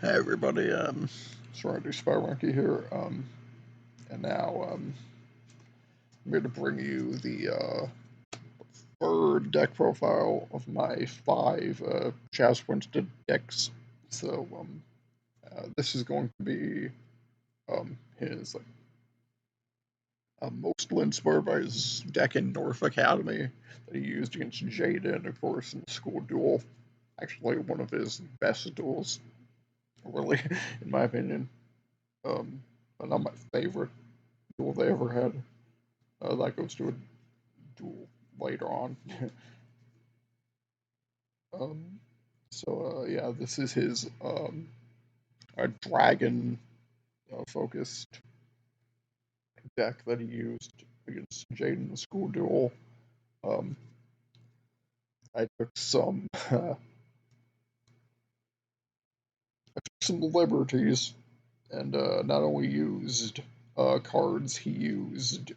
Hey everybody, sorry to do Spy Monkey here, and now I'm going to bring you the third deck profile of my 5 Chazz Princeton decks. So this is going to be his mostly inspired by his deck in North Academy that he used against Jaden, of course, in the school duel. Actually, one of his best duels, really, in my opinion. But not my favorite duel they ever had. That goes to a duel later on. um, yeah, this is his dragon focused deck that he used against Jaden in the school duel. Um, I took some some liberties and not only used cards he used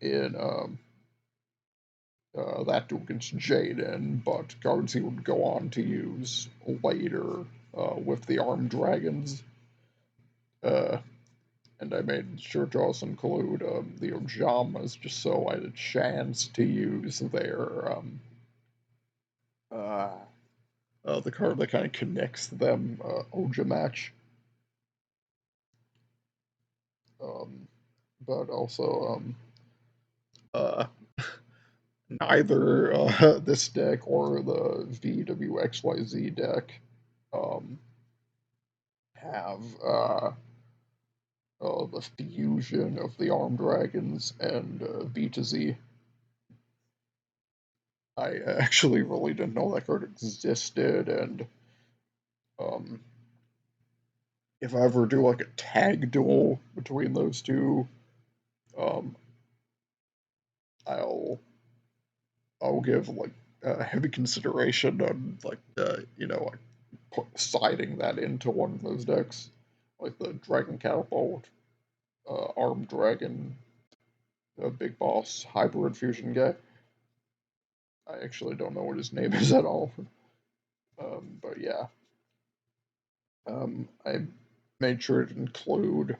in that duel against Jaden, but cards he would go on to use later with the armed dragons. Uh, and I made sure to also include the Ojamas just so I had a chance to use their uh, the card that kind of connects them, Oja match. But also, uh, neither this deck or the VWXYZ deck um, have the fusion of the Armed Dragons and V to Z. I actually really didn't know that card existed, and um, if I ever do like a tag duel between those two, um, I'll I'll give like heavy consideration on like siding that into one of those decks, like the Dragon Catapult, Armed Dragon, Big Boss Hybrid Fusion guy. I actually don't know what his name is at all, but yeah, I made sure to include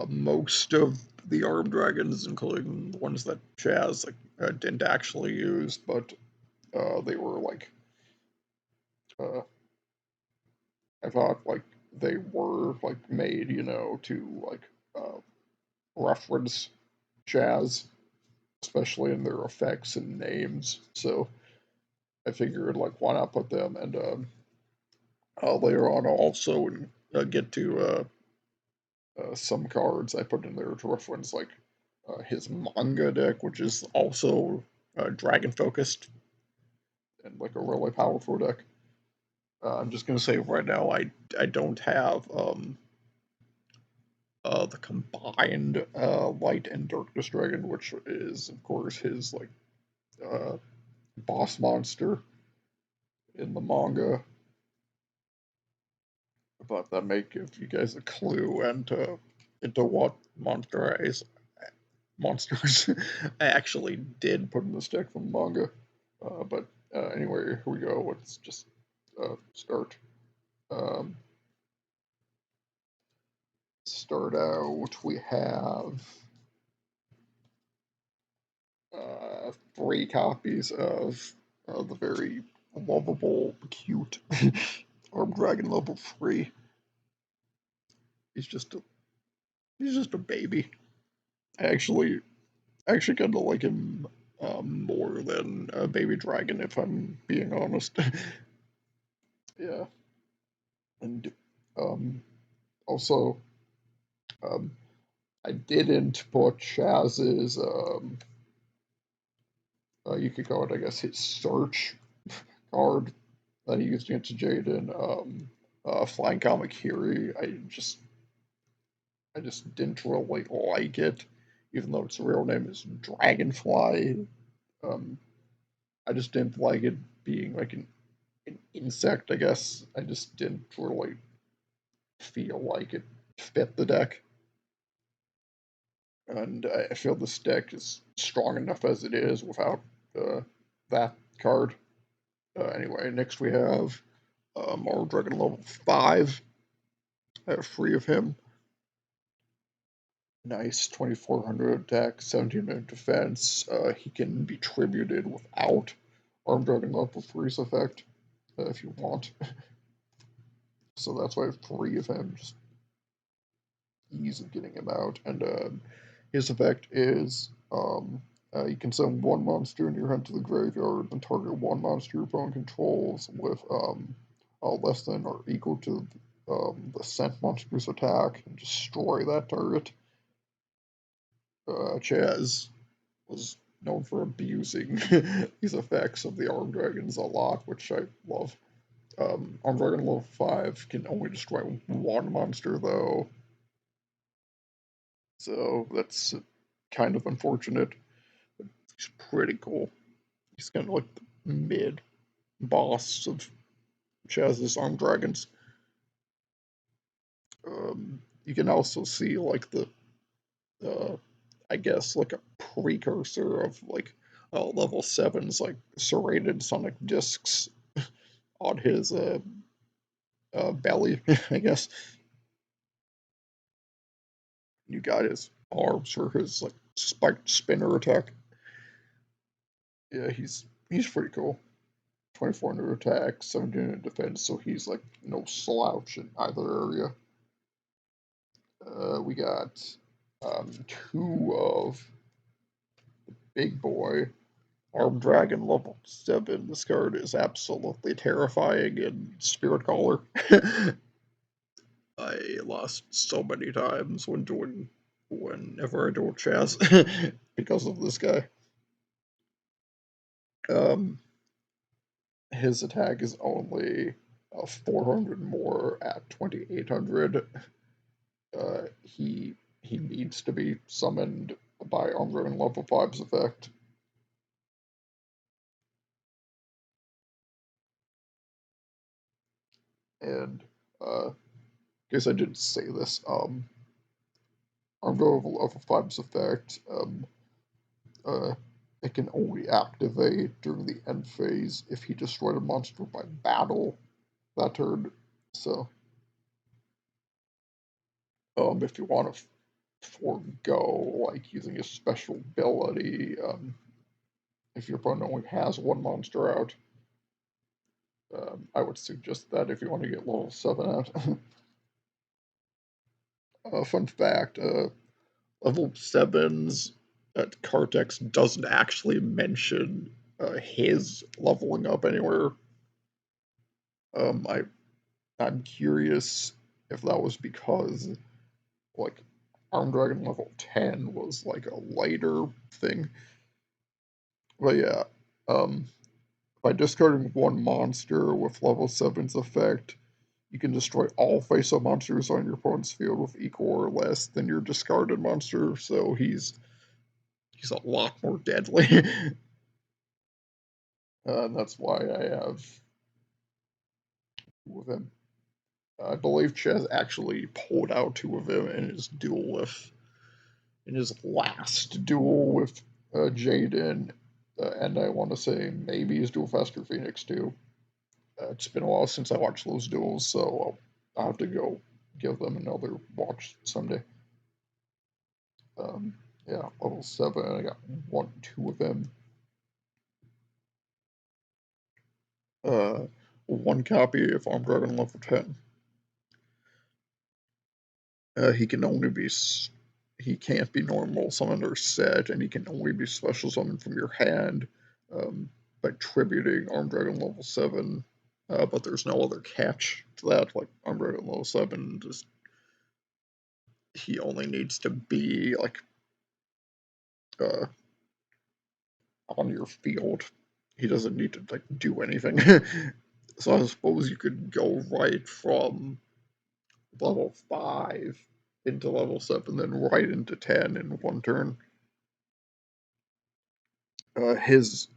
most of the armed dragons, including the ones that Chazz didn't actually use, but they were uh, I thought they were made, to uh, reference Chazz, especially in their effects and names. So I figured why not put them, and later on I'll also get to some cards I put in there to reference his manga deck, which is also dragon focused and a really powerful deck. I'm just gonna say right now I don't have the combined light and darkness dragon, which is of course his uh, boss monster in the manga. But that may give you guys a clue into what monsters I actually did put in this deck from the manga. But anyway, here we go. Let's just start. Um, start out. We have 3 copies of the very lovable, cute Armed Dragon level 3. He's just a he's just a baby. I actually kind of like him more than a baby dragon, if I'm being honest. Yeah, and also um, I didn't put Chazz's. You could call it, I guess, his search card that he used against Jaden. Flying Comic Hiri. I just didn't really like it, even though its real name is Dragonfly. Um, I just didn't like it being an insect, I guess. I just didn't really feel like it fit the deck. And I feel this deck is strong enough as it is without that card. Anyway, next we have Armor Dragon level 5. I have 3 of him. Nice, 2400 attack, 1700 defense. He can be tributed without Arm Dragon level 3's effect, if you want. So that's why I have 3 of him, just ease of getting him out. And his effect is you can send 1 monster in your hand to the graveyard and target 1 monster your opponent controls with less than or equal to the sent monster's attack and destroy that target. Chazz was known for abusing these effects of the Armed Dragons a lot, which I love. Armed Dragon level 5 can only destroy 1 monster, though, so that's kind of unfortunate. But he's pretty cool. He's kind of like the mid boss of Chazz's Armed Dragons. You can also see like the I guess like a precursor of like level 7's like serrated sonic discs on his belly, I guess. You got his arms for his like spiked spinner attack. Yeah, he's pretty cool. 2400 attack, 1700 defense, so he's like no slouch in either area. We got 2 of Big Boy. Armed Dragon level 7. This card is absolutely terrifying in Spirit Caller. I lost so many times whenever I duel Chazz because of this guy. His attack is only 400 more at 2800. He needs to be summoned by Armed Dragon level 5's effect. And in case I didn't say this, Armed Dragon level 5's effect, it can only activate during the end phase if he destroyed a monster by battle that turn. So, if you want to forego like using a special ability, if your opponent only has 1 monster out, I would suggest that if you want to get level 7 out. Fun fact, level 7's card text doesn't actually mention his leveling up anywhere. I'm curious if that was because, like, Armed Dragon level 10 was, like, a lighter thing. But yeah, by discarding 1 monster with level 7's effect, you can destroy all face-up monsters on your opponent's field with equal or less than your discarded monster, so he's a lot more deadly. And that's why I have 2 of him. I believe Chazz actually pulled out 2 of him in his last duel with Jaden, and I want to say maybe his duel Faster Phoenix too. It's been a while since I watched those duels, so I'll have to go give them another watch someday. Yeah, level 7, I got 1, 2 of them. 1 copy of Armed Dragon level 10. He can't be normal summoned or set, and he can only be special summoned from your hand by tributing Armed Dragon level 7. But there's no other catch to that. Like Armed Dragon level 7, he only needs to be like on your field. He doesn't need to like do anything. So I suppose you could go right from level 5 into level 7, then right into 10 in 1 turn. His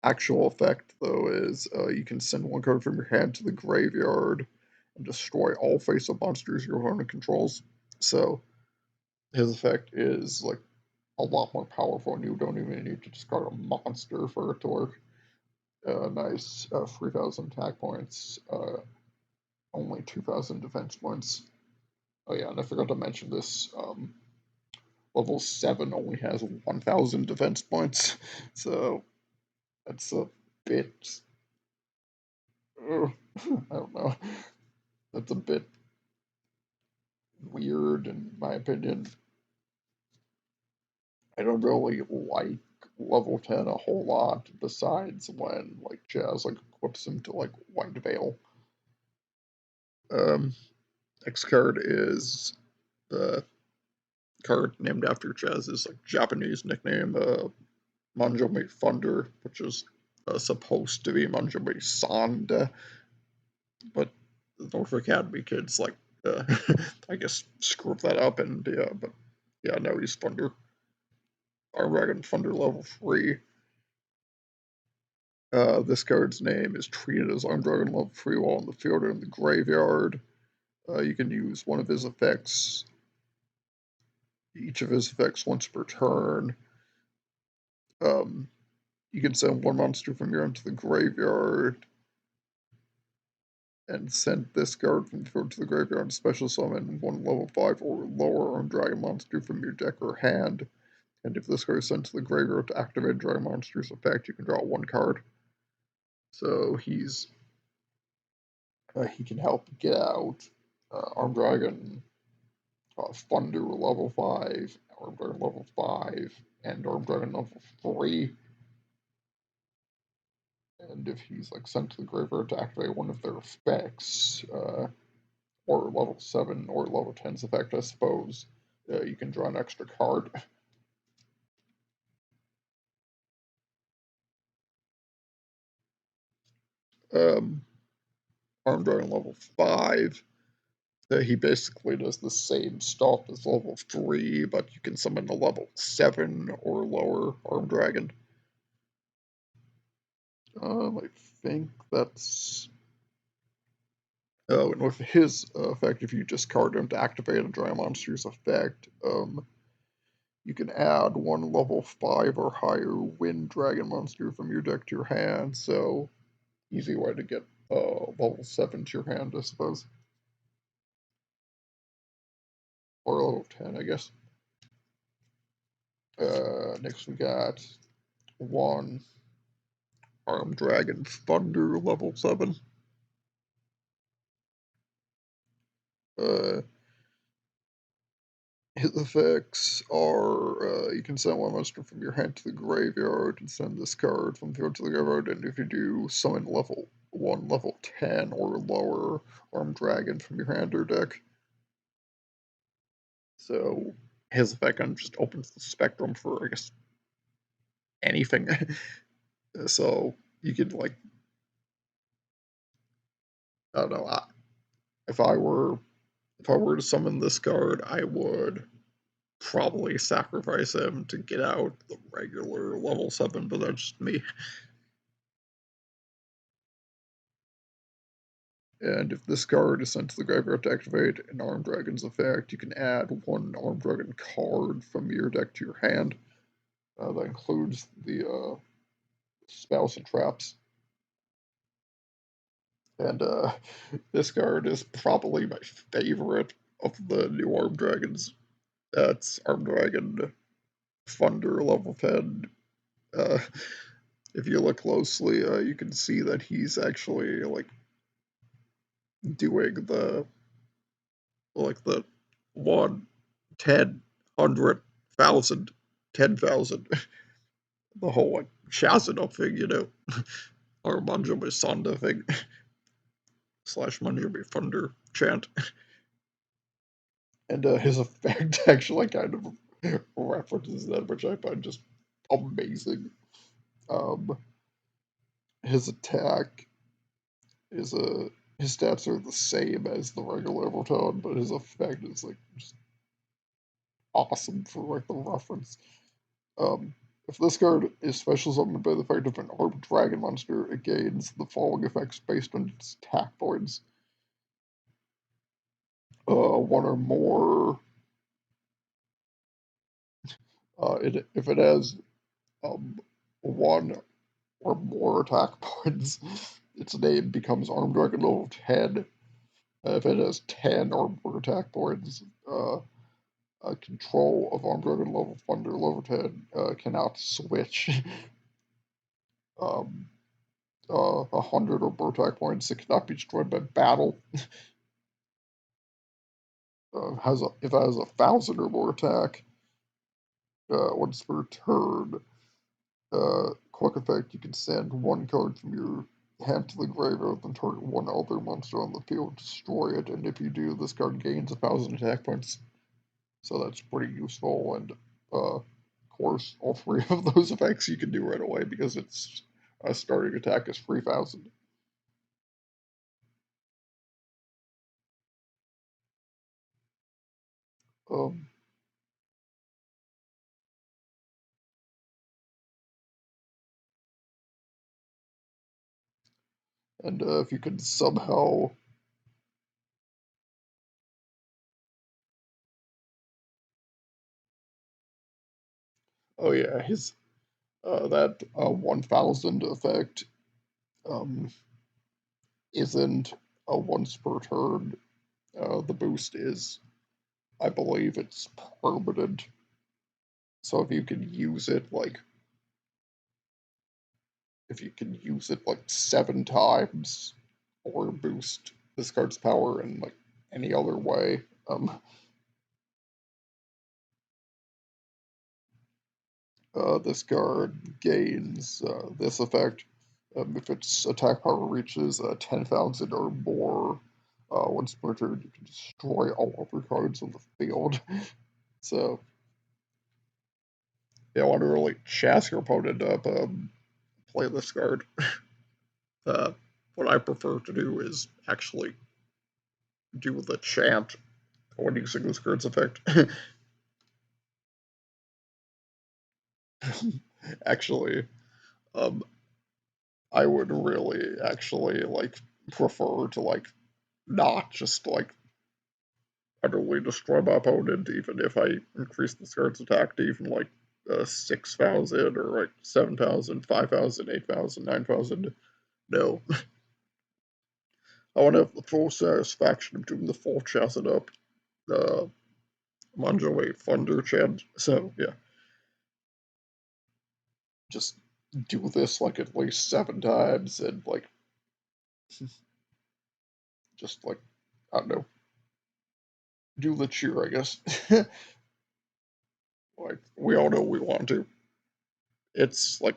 actual effect, though, is you can send 1 card from your hand to the graveyard and destroy all face-up monsters your opponent controls. So his effect is like a lot more powerful, and you don't even need to discard a monster for it to work. Nice, 3,000 attack points. only 2,000 defense points. Oh yeah, and I forgot to mention this. Level 7 only has 1,000 defense points, so that's a bit. I don't know. That's a bit weird in my opinion. I don't really like level 10 a whole lot, besides when like Chazz like equips him to like White Veil. Um, next card is the card named after Chazz's like Japanese nickname, Manjome Thunder, which is supposed to be Manjome Sanda, but the North Academy kids like I guess screwed that up, and yeah, but yeah, now he's Thunder. Arm Dragon Thunder level 3. This card's name is treated as Arm Dragon level 3 while in the field or in the graveyard. You can use one of his effects, each of his effects once per turn. You can send one monster from your end to the graveyard, and send this card from the field to the graveyard, special summon one level 5 or lower Arm Dragon monster from your deck or hand. And if this card is sent to the graveyard to activate Dragon Monster's effect, you can draw one card. So he can help get out Arm Dragon Thunder level 5, Arm Dragon level 5, and Arm Dragon level 3. And if he's like sent to the graveyard to activate one of their effects, or level 7 or level 10's effect, I suppose, you can draw an extra card. Um, Arm Dragon level 5. He basically does the same stuff as level 3, but you can summon a level 7 or lower Arm Dragon. I think that's. Oh, and with his effect, if you discard him to activate a Dragon Monster's effect, you can add one level 5 or higher Wind Dragon Monster from your deck to your hand, so easy way to get level 7 to your hand, I suppose. Or level 10, I guess. Next we got one Arm Dragon Thunder level 7. Uh, his effects are you can send one monster from your hand to the graveyard and send this card from the field to the graveyard, and if you do, summon level 1, level 10 or lower Arm Dragon from your hand or deck. So his effect kind of just opens the spectrum for, I guess, anything. So you could like, I don't know, if I were to summon this card, I would probably sacrifice him to get out the regular level 7, but that's just me. And if this card is sent to the graveyard to activate an Arm Dragon's effect, you can add one Arm Dragon card from your deck to your hand. That includes the spells and traps. And this card is probably my favorite of the new Arm Dragons. That's Arm Dragon Thunder level 10. Uh, if you look closely, you can see that he's actually like doing the 1, 10, 100,000, 10,000, the whole like Shazana thing, or Manjumi Sanda thing, slash Manjumi Thunder chant. And his effect actually kind of references that, which I find just amazing. Um, his attack is his stats are the same as the regular Overtone, but his effect is like just awesome for like the reference. If this card is special summoned by the effect of an armed dragon monster, it gains the following effects based on its attack points. One or more. If it has one or more attack points, its name becomes Armed Dragon level 10. If it has 10 or more attack points, control of armed dragon level Thunder level 10 cannot switch. 100 or more attack points, it cannot be destroyed by battle. If it has 1,000 or more attack, once per turn, quick effect, you can send one card from your hand to the graveyard, then target one other monster on the field, destroy it, and if you do, this card gains 1,000 attack points. So that's pretty useful, and of course, all three of those effects you can do right away because its starting attack is 3,000. Um, and if you could somehow oh yeah, his that 1,000 effect um, isn't a once per turn. The boost is, I believe, it's permanent. So if you can use it like 7 times, or boost this card's power in like any other way, this card gains this effect if its attack power reaches 10,000 or more. Once per turn, you can destroy all other cards on the field. So, yeah, I want to really chaz your opponent up, play this card. Uh, what I prefer to do is actually do the chant when using this card's effect. Actually, um, I would really actually like prefer to like not just like utterly destroy my opponent, even if I increase this card's attack to even like 6,000 or like 7,000, 5,000, 8,000, 9,000. No, I want to have the full satisfaction of doing the full chess it up. Uh, Manjo Thunder Chant. So yeah, just do this like at least 7 times and like just like I don't know, do the cheer, I guess. Like we all know we want to. It's like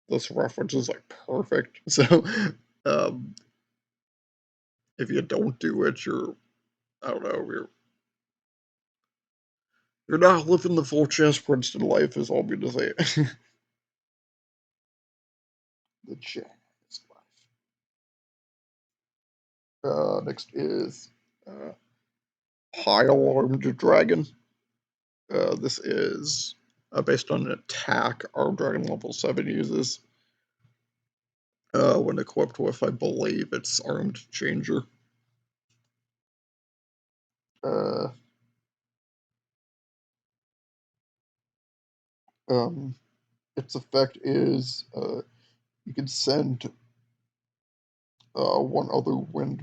this reference is like perfect. So um, if you don't do it, you're I don't know, you're not living the full chess Princeton life. Is all I'm gonna say. The chess life. Next is uh, Pile Armed Dragon. This is based on an attack Armed Dragon level 7 uses. When equipped with, I believe, its Armed Changer. Uh, um, its effect is you can send one other wind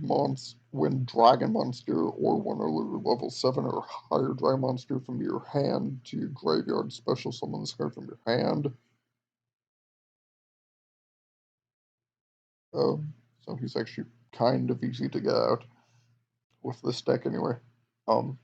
dragon monster, or one other level 7 or higher dragon monster from your hand to your graveyard. Special summon this card from your hand. So he's actually kind of easy to get out with this deck anyway. Um,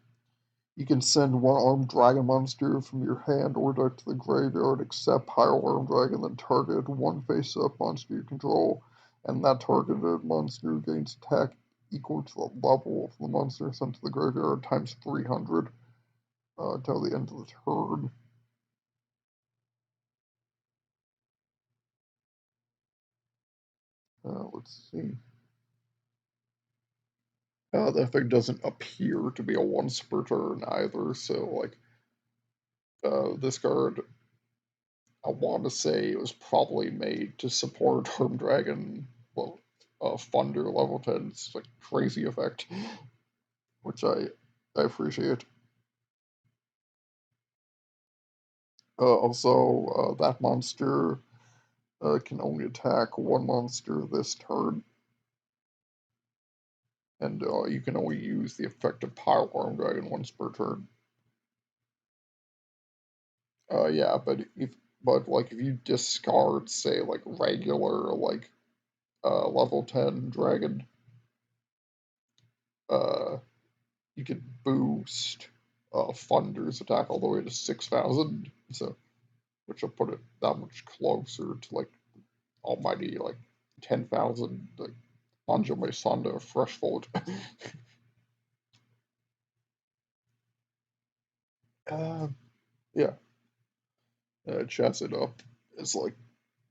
you can send one armed dragon monster from your hand or deck to the graveyard, except higher armed dragon, then target one face-up monster you control, and that targeted monster gains attack equal to the level of the monster sent to the graveyard times 300 until the end of the turn. Let's see. The thing doesn't appear to be a once per turn either, so like this card, I want to say it was probably made to support Herm Dragon, well, Thunder level 10. It's like crazy effect, which I appreciate. Also, that monster can only attack one monster this turn. and you can only use the effective pile arm dragon once per turn. Yeah, but like if you discard, say, like regular like level 10 dragon, uh, you could boost Thunder's attack all the way to 6,000, so which will put it that much closer to like almighty like 10,000 like Anja Sonda threshold. uh, yeah, chats it up. It's like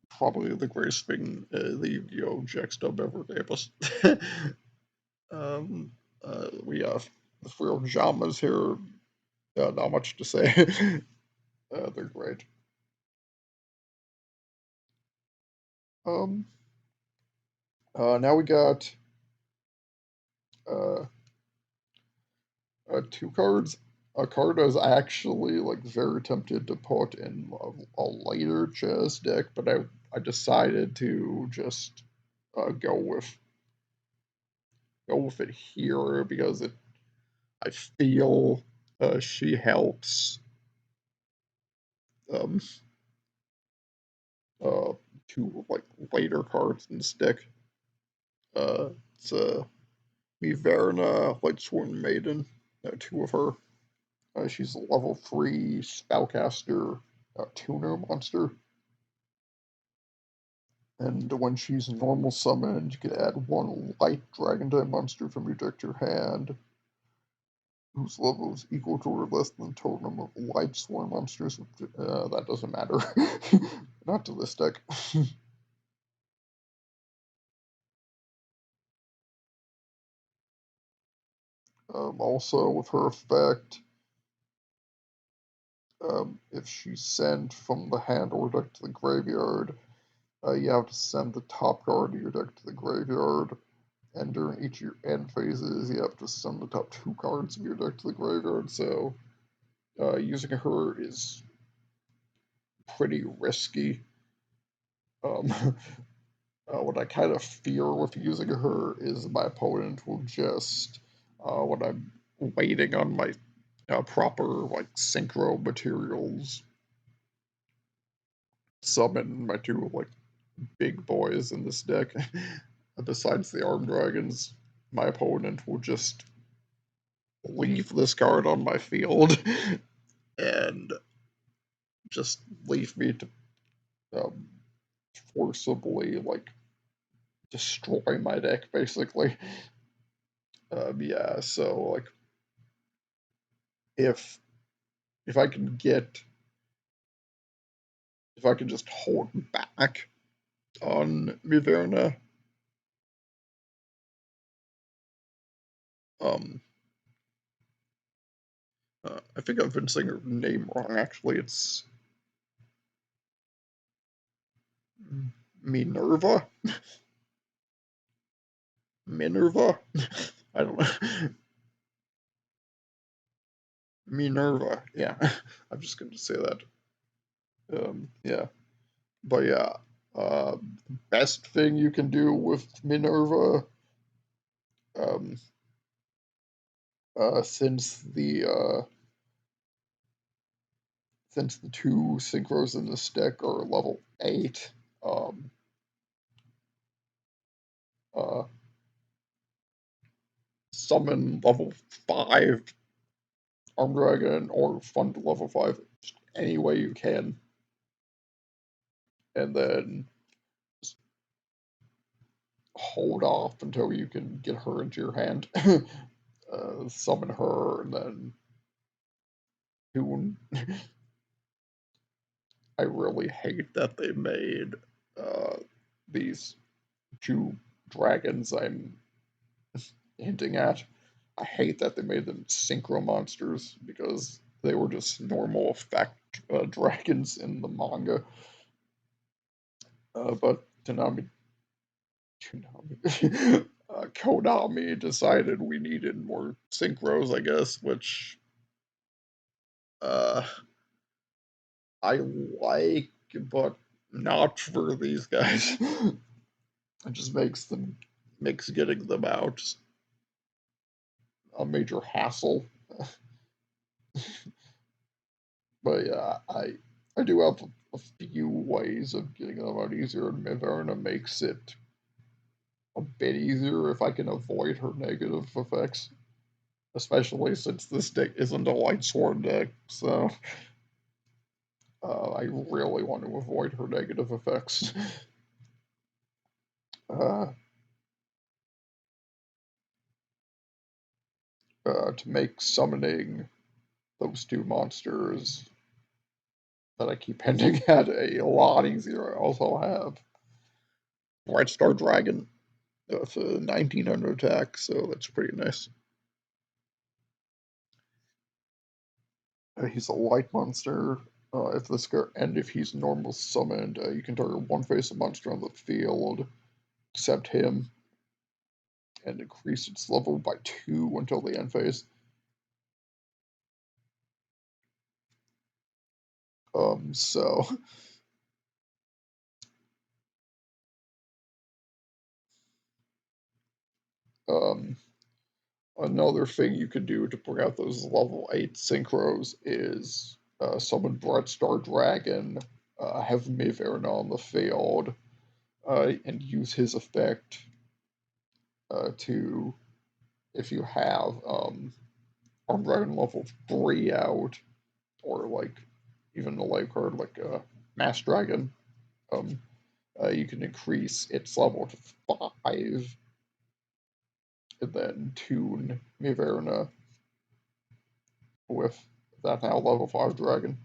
probably the greatest thing the Yu-Gi-Oh! GX dub ever gave us. um, we have the real Jamas here. Not much to say. They're great. Um, now we got uh, two cards. A card I was actually like very tempted to put in a later chess deck, but I decided to just go with it here because I feel she helps um, uh, two like later cards in this deck. It's Miverna, Lightsworn Maiden, two of her. She's a level 3 spellcaster tuner monster. And when she's normal summoned, you can add one light dragon type monster from your deck to your hand, whose level is equal to or less than the total number of light sworn monsters. That doesn't matter. Not to this deck. Also, with her effect, if she's sent from the hand or deck to the graveyard, you have to send the top card of your deck to the graveyard. And during each of your end phases, you have to send the top 2 cards of your deck to the graveyard. So using her is pretty risky. Um, what I kind of fear with using her is my opponent will just, when I'm waiting on my proper like synchro materials, summon my two like big boys in this deck. Besides the armed dragons, my opponent will just leave this card on my field and just leave me to um, forcibly like destroy my deck basically. Yeah, so like if if I can get if I can just hold back on Miverna, um, I think I've been saying her name wrong. Actually, it's Minerva. Minerva. I don't know. Minerva. Yeah, I'm just going to say that. Yeah, but yeah, uh, best thing you can do with Minerva, um, since the two synchros in this deck are level 8, um, uh, summon level 5 Arm Dragon or fund level 5 any way you can, and then just hold off until you can get her into your hand. Summon her, and then tune. I really hate that they made uh, these two dragons I'm hinting at. I hate that they made them synchro monsters because they were just normal effect dragons in the manga. But Konami decided we needed more synchros, I guess, which uh, I like, but not for these guys. It just makes getting them out a major hassle. But yeah, I do have a few ways of getting them out easier, and Miverna makes it a bit easier if I can avoid her negative effects, especially since this deck isn't a light sword deck, so I really want to avoid her negative effects. uh, to make summoning those two monsters that I keep hinting at a lot easier, I also have White Star Dragon with a 1900 attack, so that's pretty nice. He's a light monster. If he's normal summoned, you can target one face-up monster on the field, except him, and increase its level by 2 until the end phase. So um, another thing you could do to bring out those level 8 synchros is summon Bright Star Dragon, have Miverna on the field, and use his effect to, if you have Arm Dragon level 3 out, or like even a life card like Mass Dragon, um, you can increase its level to 5 and then tune Miverna with that now level 5 dragon.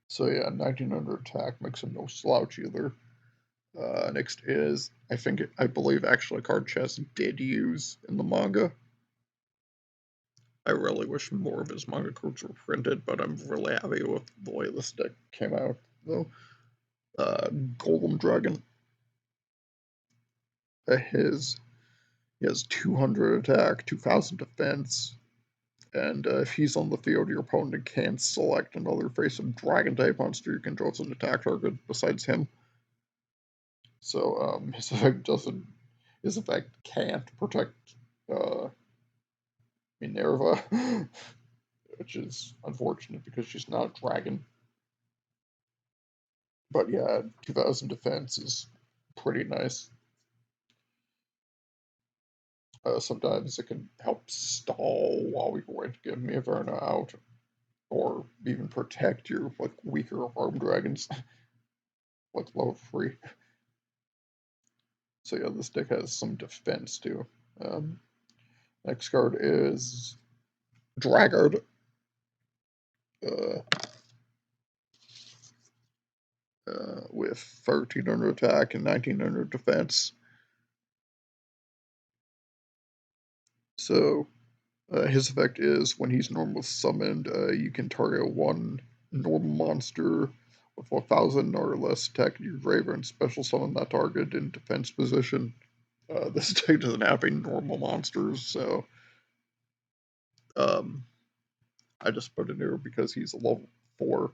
So yeah, 1900 attack makes him no slouch either. Next is, I believe actually a card Chazz did use in the manga. I really wish more of his manga cards were printed, but I'm really happy with the way this deck came out, though. Golem Dragon. He has 200 attack, 2000 defense, and if he's on the field, your opponent can't select another face-up dragon type monster you control as an attack target besides him. So his effect can't protect Minerva, which is unfortunate because she's not a dragon. But yeah, 2000 defense is pretty nice. Sometimes it can help stall while we wait to get Minerva out, or even protect your like weaker armed dragons, like level 3. So yeah, this deck has some defense too. Next card is Draggard. Uh, with 1300 attack and 1900 defense. So his effect is when he's normal summoned, you can target one normal monster with 1000 or less attack in your graveyard and special summon that target in defense position. This deck doesn't have any normal monsters, so um, I just put it here because he's a level 4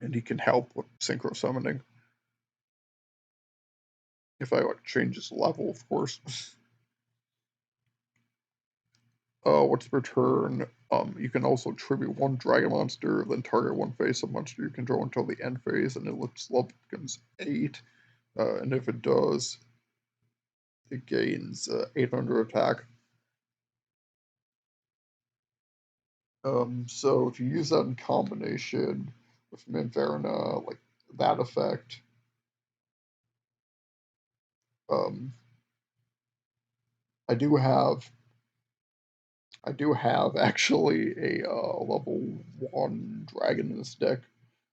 and he can help with synchro summoning. If I like change his level, of course. What's per turn? You can also tribute one dragon monster, then target one face-up monster you control until the end phase, and its level becomes 8. And if it does, it gains 800 attack. So if you use that in combination with Minverna, like that effect, um, I do have actually a level 1 dragon in this deck,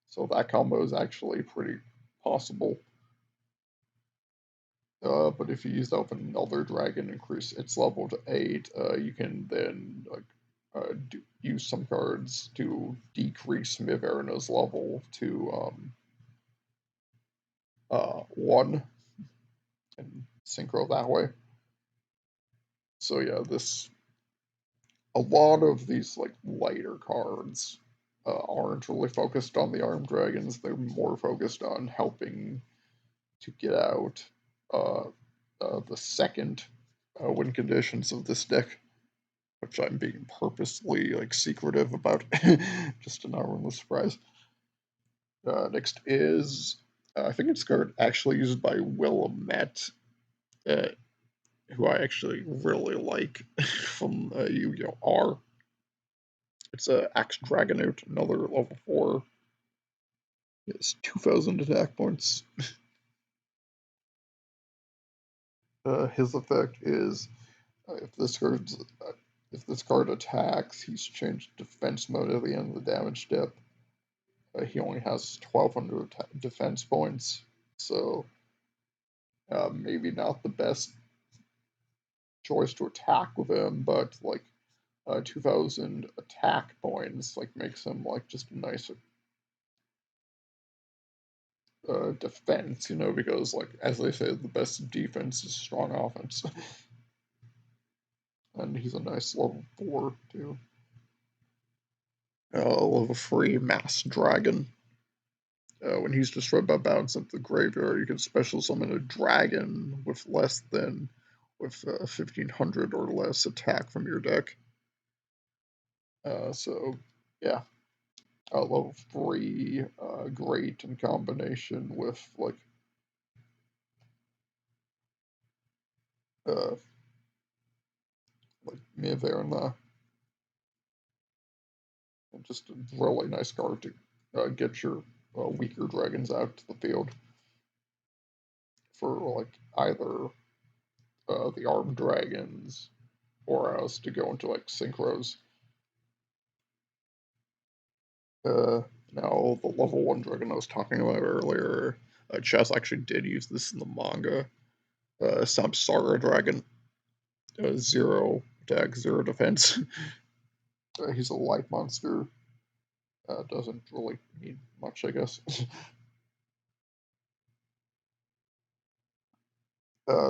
so that combo is actually pretty possible. But if you use that with another dragon, increase its level to 8, you can then use some cards to decrease Miverna's level to 1 and synchro that way. So yeah, a lot of these like lighter cards aren't really focused on the armed dragons. They're more focused on helping to get out the second win conditions of this deck, which I'm being purposely like secretive about, just to not ruin the surprise. Next is I think it's a card actually used by Willamette, uh, who I actually really like from Yu-Gi-Oh! R. It's a Axe Dragonote, another level 4. It's 2,000 attack points. His effect is if this card attacks, he's changed defense mode at the end of the damage step. He only has 1,200 defense points, so maybe not the best choice to attack with him, but like 2,000 attack points like makes him like just a nice defense, because like as they say, the best defense is strong offense, and he's a nice level 4 too. Level 3 Mass Dragon. When he's destroyed by bounce into the graveyard, you can special summon a dragon with 1,500 or less attack from your deck. So yeah, level 3, great in combination with like Miverna. Just a really nice card to get your weaker dragons out to the field for like either the armed dragons or else to go into like synchros. Now the level 1 dragon I was talking about earlier, Chazz actually did use this in the manga. Samsara Dragon, 0 attack, 0 defense. He's a light monster. Doesn't really mean much, I guess.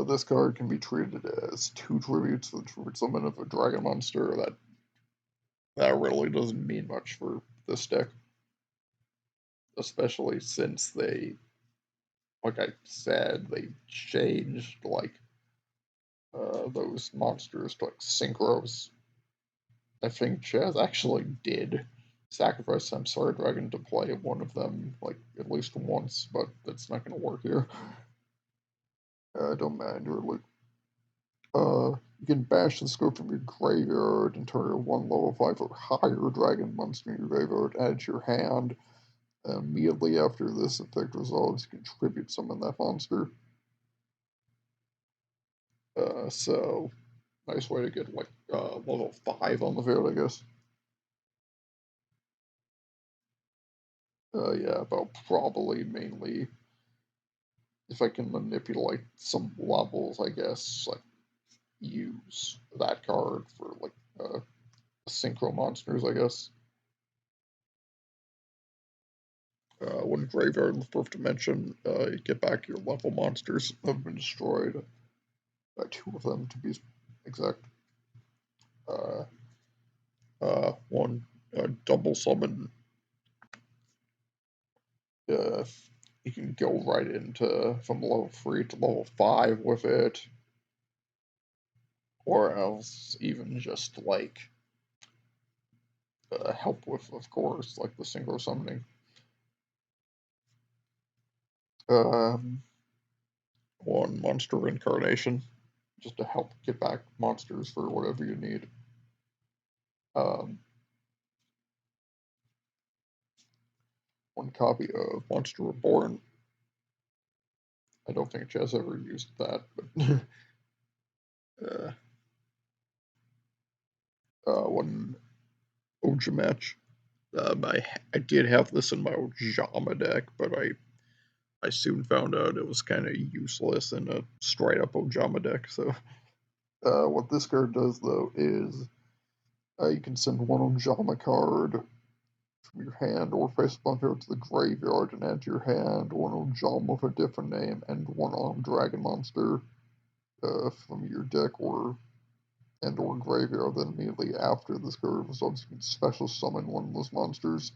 This card can be treated as 2 tributes to the tribute summon of a dragon monster. That really doesn't mean much for this deck, especially since they, like I said, they changed like those monsters to like synchros. I think Chazz actually did sacrifice Samsara Dragon to play one of them like at least once, but that's not going to work here. Don't mind your like. You can bash the scope from your graveyard and turn a 1 level 5 or higher dragon monster in your graveyard, add to your hand. Immediately after this effect resolves, you can tribute summon that monster. So, nice way to get like level 5 on the field, I guess. Yeah, but probably mainly if I can manipulate some levels, I guess, like use that card for like synchro monsters, I guess. When graveyard in the 4th dimension, you get back your level monsters have been destroyed. 2 of them to be exact. One double summon. You can go right into from level 3 to level 5 with it, or else even just like help with, of course, like the synchro summoning. One monster incarnation, just to help get back monsters for whatever you need. One copy of Monster Reborn. I don't think Chazz ever used that, but one Oja match. I did have this in my Ojama deck, but I soon found out it was kind of useless in a straight up Ojama deck. So what this card does though is you can send one Ojama card from your hand or face up on field to the graveyard and add to your hand one Ojama with a different name and one armed dragon monster from your deck or graveyard. Then immediately after this card resolves, you can special summon one of those monsters.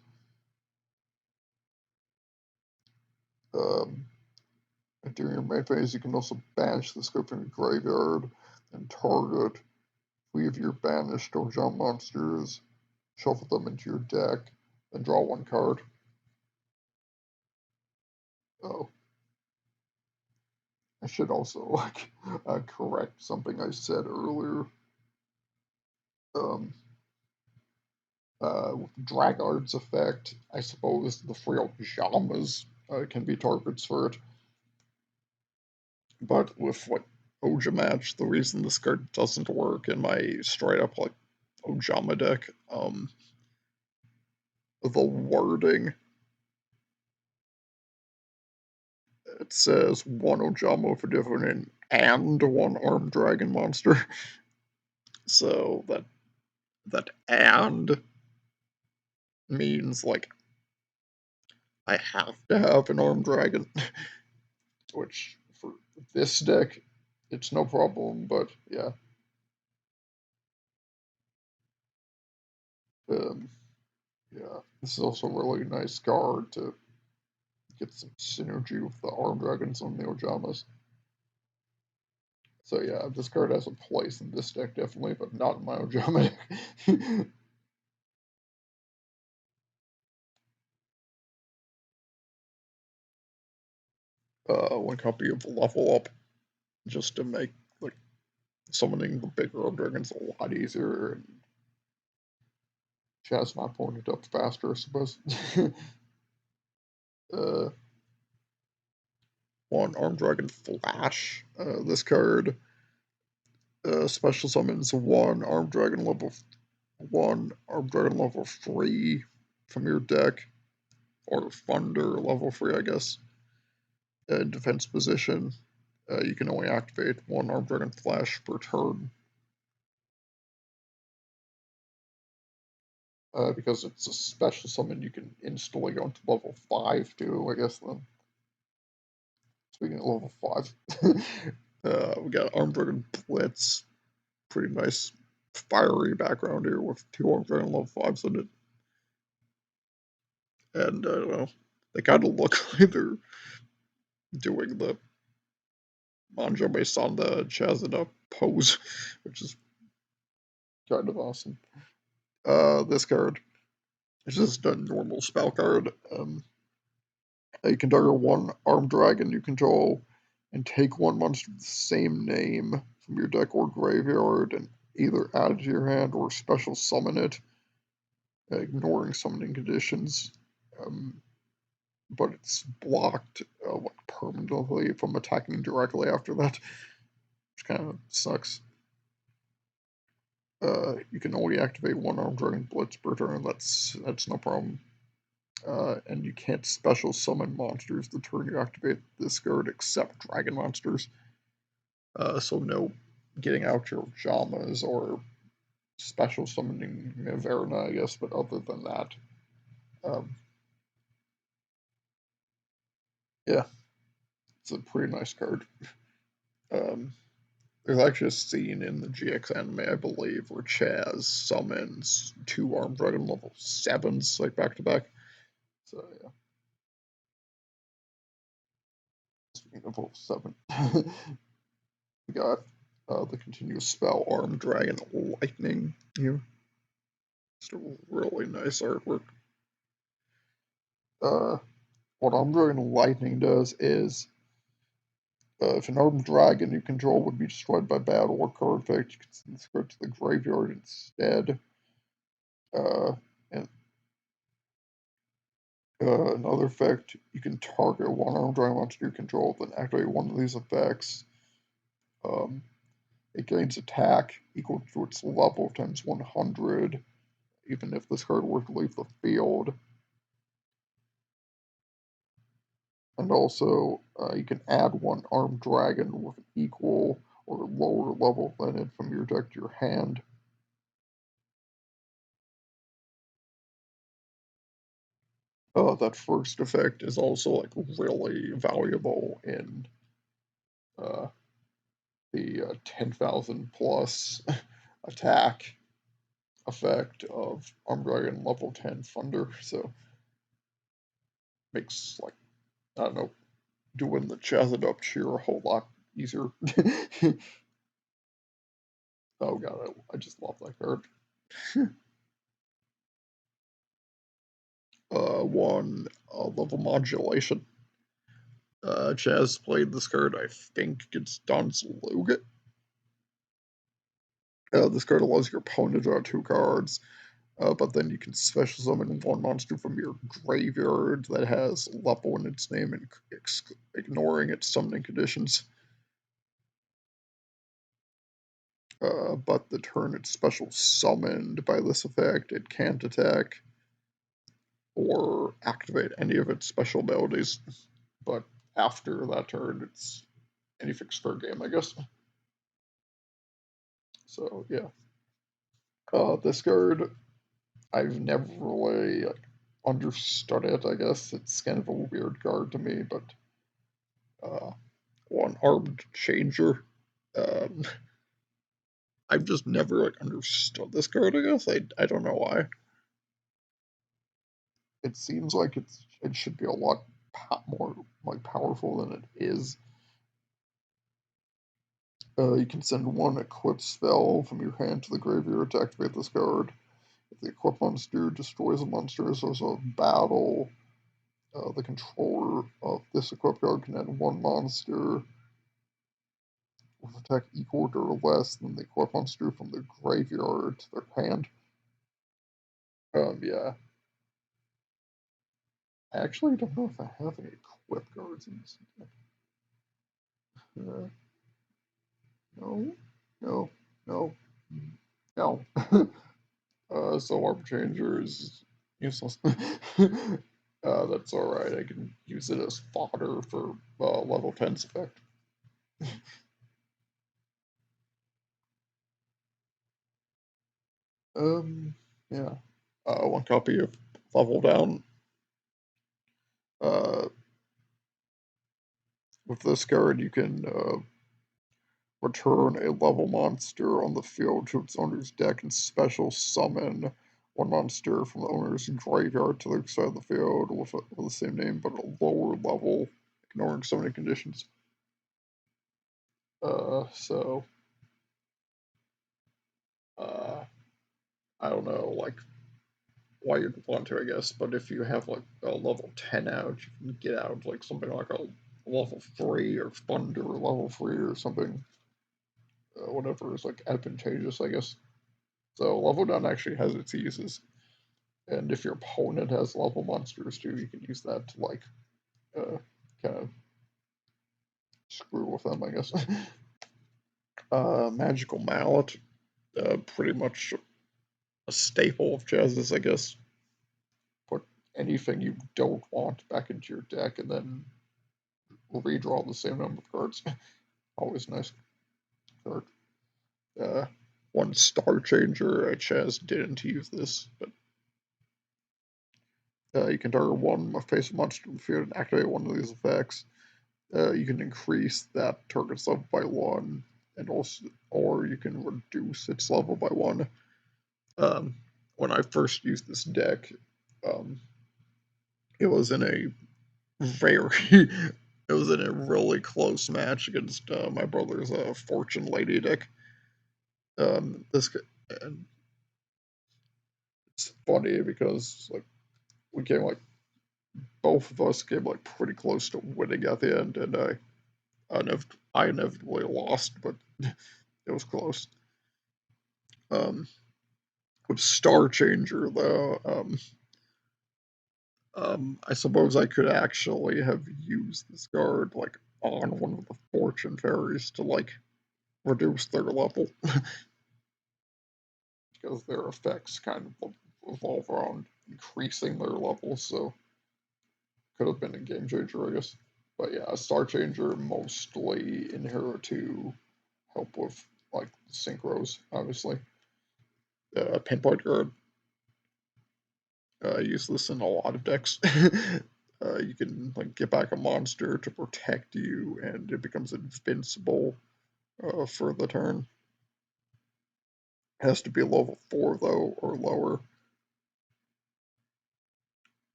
During your main phase, you can also banish this card from your graveyard and target 3 of your banished or jump monsters, shuffle them into your deck, and draw 1 card. Oh. I should also correct something I said earlier. With Dragard's effect, I suppose the frail Jamas can be targets for it. But with Oja Match, the reason this card doesn't work in my straight up Ojama deck, the wording, it says 1 Ojama with a different name and 1 armed dragon monster. So that and means I have to have an armed dragon, which for this deck, it's no problem, but yeah. Yeah, this is also a really nice card to get some synergy with the armed dragons on the Ojamas. So yeah, this card has a place in this deck, definitely, but not in my Ojama deck. 1 copy of Level Up, just to make summoning the bigger armed dragons a lot easier, and Chazz not pulling it up faster, I suppose. 1 armed dragon Flash. This card special summons 1 armed dragon level 3 from your deck, or Thunder level 3, I guess. In defense position, you can only activate 1 armed dragon Flash per turn. Because it's a special summon, you can instantly go into level 5 too, I guess then. Speaking of level 5, we got Armed Dragon Blitz. Pretty nice fiery background here with 2 Armed Dragon level 5s in it. And I don't know, they kind of look like they're doing the manga based on the Chazz in a pose, which is kind of awesome. This card is just a normal spell card. You can target 1 armed dragon you control and take 1 monster with the same name from your deck or graveyard and either add it to your hand or special summon it, ignoring summoning conditions. But it's blocked permanently from attacking directly after that, which kind of sucks. You can only activate 1 armed dragon blitz per turn. That's no problem. And you can't special summon monsters the turn you activate this card except dragon monsters. So no getting out your Jamas or special summoning Verna, I guess, but other than that, yeah, it's a pretty nice card. There's actually a scene in the GX anime, I believe, where Chazz summons 2 armed dragon level 7s, back to back. So yeah. Speaking of level 7, we got the continuous spell Armed Dragon Lightning here. Still really nice artwork. What Armed Dragon Lightning does is, if an armed dragon you control would be destroyed by battle or card effect, you can send this card to the graveyard instead. And another effect, you can target 1 armed dragon monster you control, then activate 1 of these effects. It gains attack equal to its level times 100, even if this card were to leave the field. And also, you can add 1 armed dragon with an equal or lower level than it from your deck to your hand. That first effect is also really valuable in the 10,000 plus attack effect of Armed Dragon level 10 Thunder. So makes I don't know, doing the Chazz it up cheer a whole lot easier. Oh god, I just love that card. One level modulation. Chazz played this card, I think it's Don's Logat. This card allows your opponent to draw 2 cards, but then you can special summon 1 monster from your graveyard that has level in its name and ignoring its summoning conditions. But the turn it's special summoned by this effect, it can't attack or activate any of its special abilities. But after that turn, it's anything's fair game, I guess. So yeah, this card I've never really understood it. I guess it's kind of a weird card to me, but one armed changer. Um, I've just never understood this card. I guess I don't know why. It seems like it should be a lot more powerful than it is. You can send 1 equip spell from your hand to the graveyard to activate this card. If the equip monster destroys a monster as a battle, the controller of this equip card can add 1 monster with attack equal to or less than the equip monster from the graveyard to their hand. Yeah. I actually don't know if I have any equip cards in this deck. No, no, no, no. So Arm Changer is useless. That's alright, I can use it as fodder for level 10's effect. Yeah. 1 copy of Level Down. With this card, you can return a level monster on the field to its owner's deck and special summon 1 monster from the owner's graveyard to the other side of the field with the same name but a lower level, ignoring summoning conditions. So I don't know, why you'd want to, I guess, but if you have a level 10 out, you can get out something like a level 3 or Thunder level 3 or something. Whatever is advantageous, I guess. So level down actually has its uses, and if your opponent has level monsters too, you can use that to kind of screw with them, I guess. Magical Mallet, pretty much a staple of Chazz's, I guess. Put anything you don't want back into your deck, and then redraw the same number of cards. Always nice card. 1 Star Changer, Chazz didn't use this, but you can target 1 face monster in the field and activate 1 of these effects. You can increase that target's level by 1, and also, or you can reduce its level by 1. When I first used this deck, it was in a it was in a really close match against my brother's Fortune Lady deck. This and it's funny because we came both of us came pretty close to winning at the end, and I inevitably lost, but it was close. With Star Changer though, I suppose I could actually have used this card on 1 of the Fortune Fairies to reduce their level because their effects kind of revolve around increasing their level, so could have been a game changer, I guess. But yeah, a Star Changer mostly in here to help with synchros, obviously. Pinpoint Guard. Use this in a lot of decks. You can get back a monster to protect you, and it becomes invincible for the turn. It has to be level 4 though, or lower.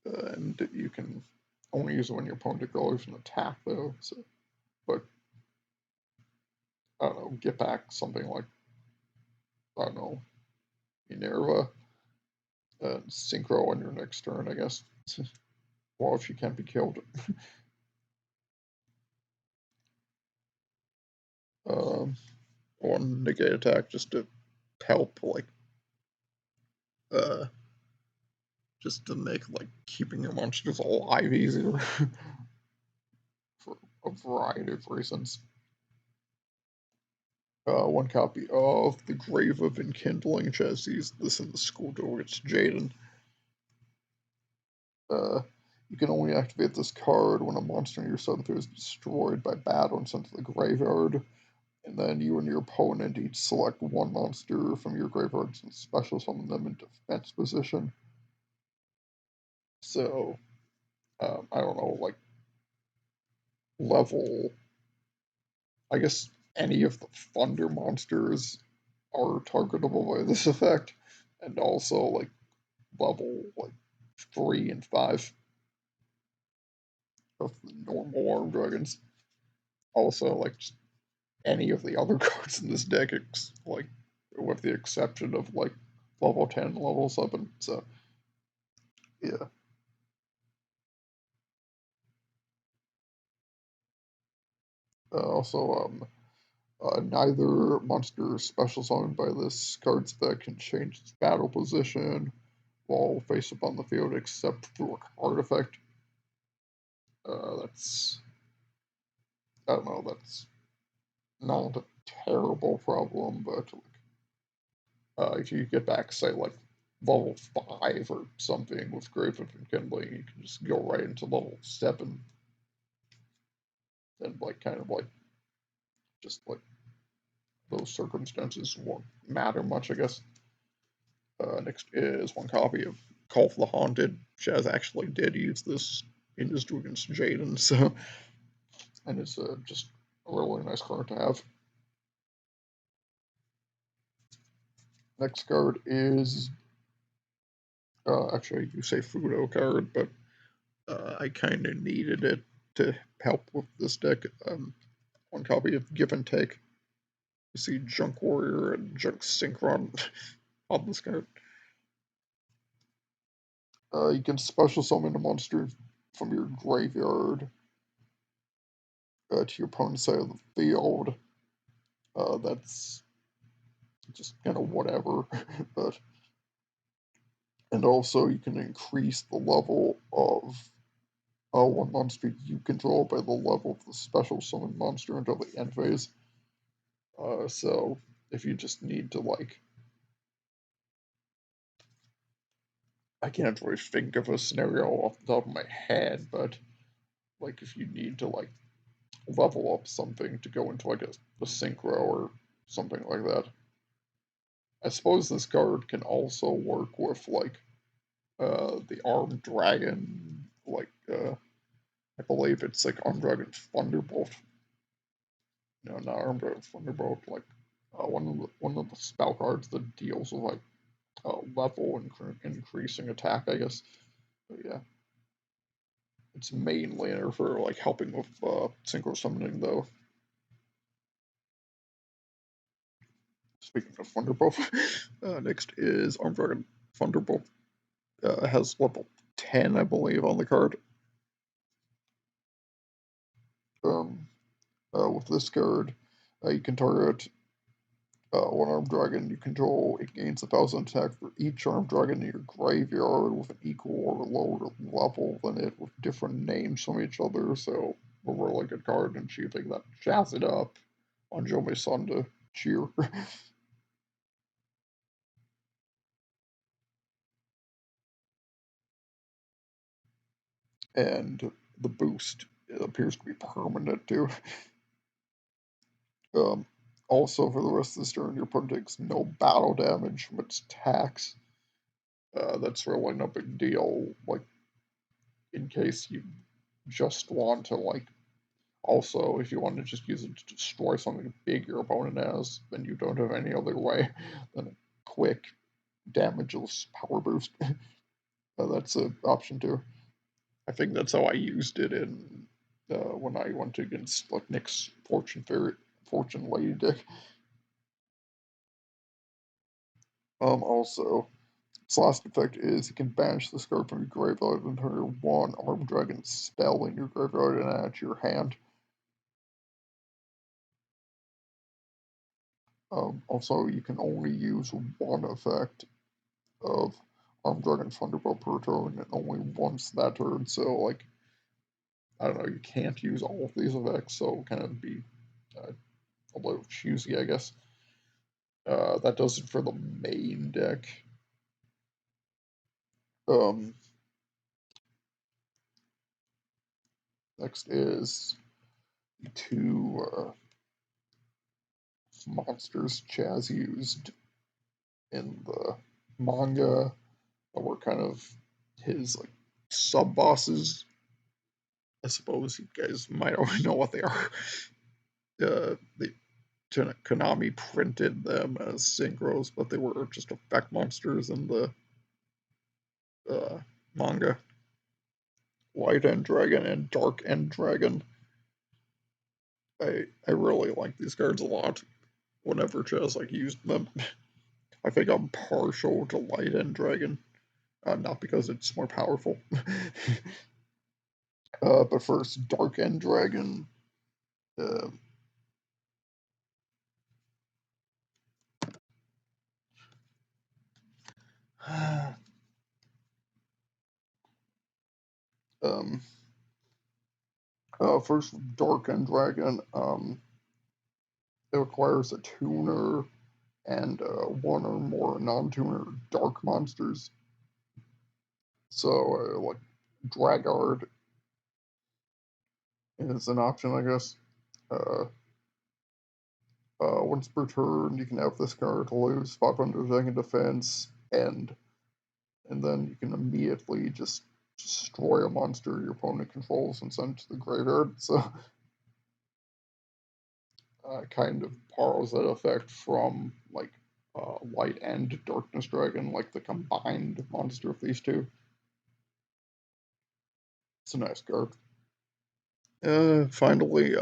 And you can only use it when your opponent goes an attack, though. So, but I don't know, get back something like, I don't know, Minerva and Synchro on your next turn, I guess. Well, if she can't be killed. One negate attack just to help, like, uh, just to make, like, keeping your monsters alive easier for a variety of reasons. One copy of the Grave of Enkindling. Chazz used this in the school duel against Jaden. You can only activate this card when a monster in your subfield is destroyed by battle and sent to the graveyard. And then you and your opponent each select one monster from your graveyards and special summon them in defense position. So, I don't know, like, level. I guess any of the Thunder monsters are targetable by this effect, and also, like, level, like, 3 and 5 of the normal Arm Dragons. Also, like, just any of the other cards in this deck, like, with the exception of, like, level 10, level 7. So, yeah. Also, neither monster special summoned by this card spec can change its battle position while face up on the field except through a card effect. That's, I don't know, that's not a terrible problem, but if you get back, say, like, level 5 or something with Grave of Enkindling, you can just go right into level 7 and, like, kind of, like, just, like, those circumstances won't matter much, I guess. Next is one copy of Call of the Haunted. Chazz actually did use this in his duel against Jaden, so, and it's just a really nice card to have. Next card is, actually, you say Fudo card, but I kind of needed it to help with this deck. One copy of Give and Take. You see Junk Warrior and Junk Synchron on this card. You can special summon a monster from your graveyard to your opponent's side of the field. That's just kind of whatever. But and also you can increase the level of one monster you control by the level of the special summon monster until the end phase. So if you just need to, like, I can't really think of a scenario off the top of my head, but, like, if you need to, like, level up something to go into, like, a synchro or something like that. I suppose this card can also work with, like, the Armed Dragon, like, I believe it's, like, Armed Dragon Thunderbolt. No, not Armed Dragon Thunderbolt, like, one of the spell cards that deals with, like, level increasing attack, I guess. But yeah. It's mainly there for, like, helping with synchro summoning, though. Speaking of Thunderbolt, next is Armed Dragon Thunderbolt. Has level 10, I believe, on the card. With this card, you can target one armed dragon you control. It gains 1,000 attack for each armed dragon in your graveyard with an equal or lower level than it with different names from each other. So, a really good card, and she think that jazz it up on Joe-San to cheer. And the boost, it appears to be permanent too. Um, Also, for the rest of this turn, your opponent takes no battle damage from its attacks. That's really no big deal. Like, in case you just want to, like, also, if you want to just use it to destroy something big your opponent has, then you don't have any other way than a quick damageless power boost. That's an option too. I think that's how I used it in when I went against like Nick's Fortune Lady deck. Also, its last effect is you can banish this card from your graveyard and turn your one Armed Dragon spell in your graveyard and add to your hand. Also, you can only use one effect of Armed Dragon Thunderbolt per turn and only once that turn, so like I don't know, you can't use all of these effects, so kind of be uh, a little choosy, I guess. That does it for the main deck. Um, Next is two monsters Chazz used in the manga that were kind of his like sub bosses. I suppose you guys might already know what they are. They Konami printed them as synchros, but they were just effect monsters in the uh, manga. Light End Dragon and Dark End Dragon. I really like these cards a lot. Whenever Chess like used them, I think I'm partial to Light End Dragon, not because it's more powerful, but first Dark End Dragon. Uh, um, First Dark End Dragon. It requires a tuner and one or more non-tuner dark monsters. So, like Dragard is an option, I guess. Uh, Once per turn, you can have this card lose 500 second defense, and then you can immediately just destroy a monster your opponent controls and send it to the graveyard. So, kind of borrows that effect from like Light and Darkness Dragon, like the combined monster of these two. It's a nice card. Finally,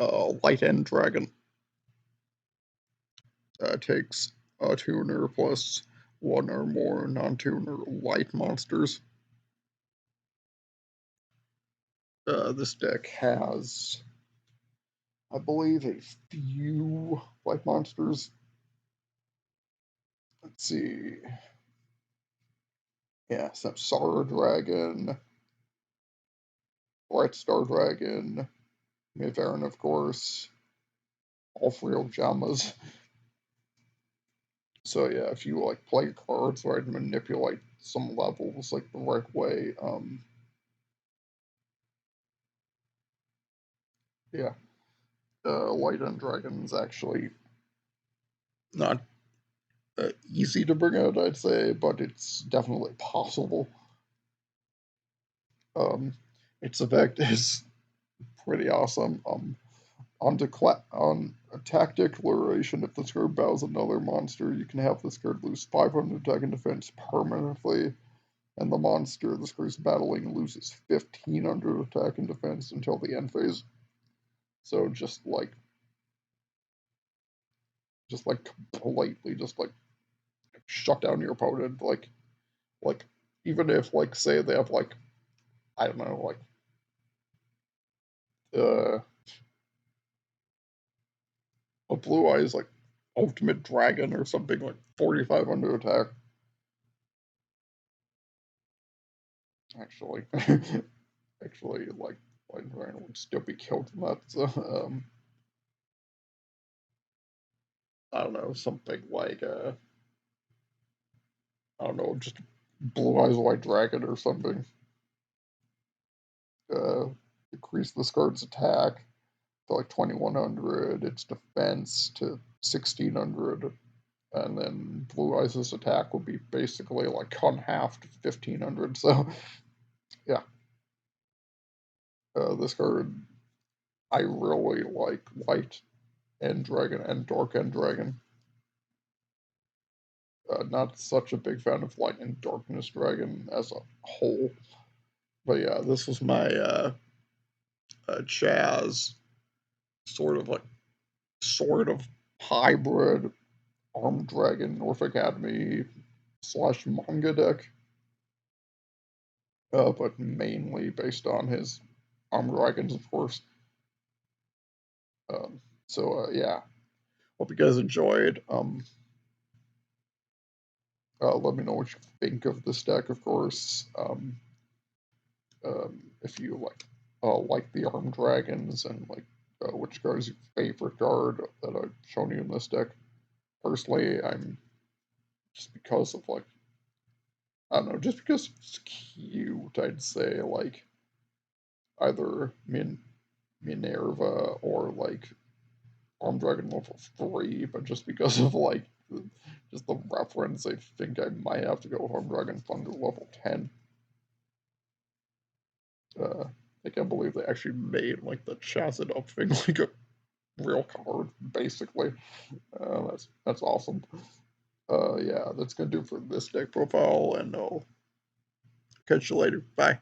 Light End Dragon takes a tuner plus one or more non-tuner light monsters. This deck has, I believe, a few light monsters. Let's see. Yeah, Samsara Dragon, Bright Star Dragon, Mivarin, of course, all real Jamas. So yeah, if you like play cards right and manipulate some levels like the right way, yeah, Light End Dragon is actually not easy to bring out, I'd say, but it's definitely possible. Um, its effect is pretty awesome. On attack declaration, if this card battles another monster, you can have this card lose 500 attack and defense permanently, and the monster this card is battling loses 1500 attack and defense until the end phase. So just like completely, just like shut down your opponent. Like even if like say they have like I don't know like uh a blue eyes like ultimate dragon or something like 4500 attack. Actually, actually, like Lightning Dragon would still be killed from that. So, I don't know, something like I don't know, just Blue Eyes White Dragon or something. Uh, Increase this card's attack to like 2100, its defense to 1600, and then Blue Eyes' attack would be basically like cut in half to 1500. So, yeah, this card I really like Light and Dragon and Dark and Dragon. Not such a big fan of Light and Darkness Dragon as a whole, But yeah, this was my Chazz sort of hybrid Armed Dragon North Academy / manga deck, but mainly based on his Armed Dragons, of course. Yeah, hope you guys enjoyed. Let me know what you think of this deck, of course. If you like the Armed Dragons and which card is your favorite card that I've shown you in this deck. Personally, I'm just because of I don't know, just because it's cute, I'd say either Minerva or Armed Dragon level 3, but just because of just the reference, I think I might have to go with Armed Dragon Thunder level 10. I can't believe they actually made the Chazz It Up thing like a real card, basically. That's awesome. Yeah, that's gonna do for this deck profile, and I'll catch you later. Bye.